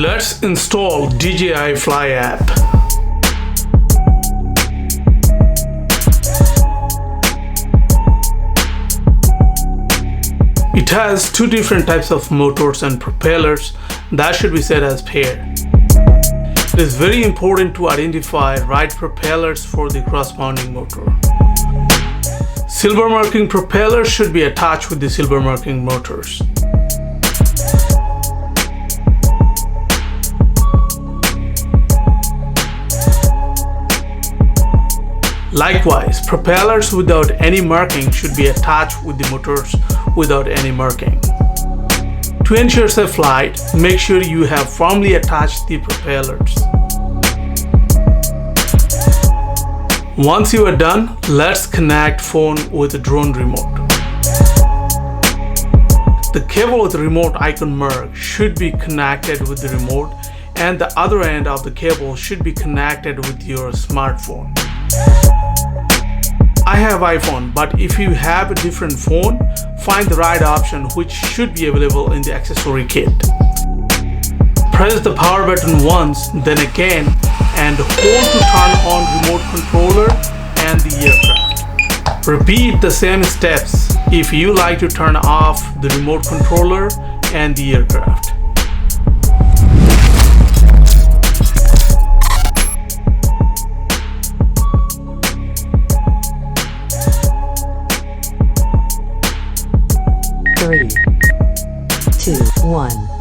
Let's install DJI Fly app. It has two different types of motors and propellers that should be set as pair. It is very important to identify right propellers for the cross-mounting motor. Silver marking propellers should be attached with the silver marking motors. Likewise, propellers without any marking should be attached with the motors without any marking. To ensure safe flight, make sure you have firmly attached the propellers. Once you are done, let's connect phone with the drone remote. The cable with the remote icon mark should be connected with the remote, and the other end of the cable should be connected with your smartphone. I have iPhone, but if you have a different phone, find the right option which should be available in the accessory kit. Press the power button once, then again, and hold to turn on remote controller and the aircraft. Repeat the same steps if you like to turn off the remote controller and the aircraft. Three, two, one.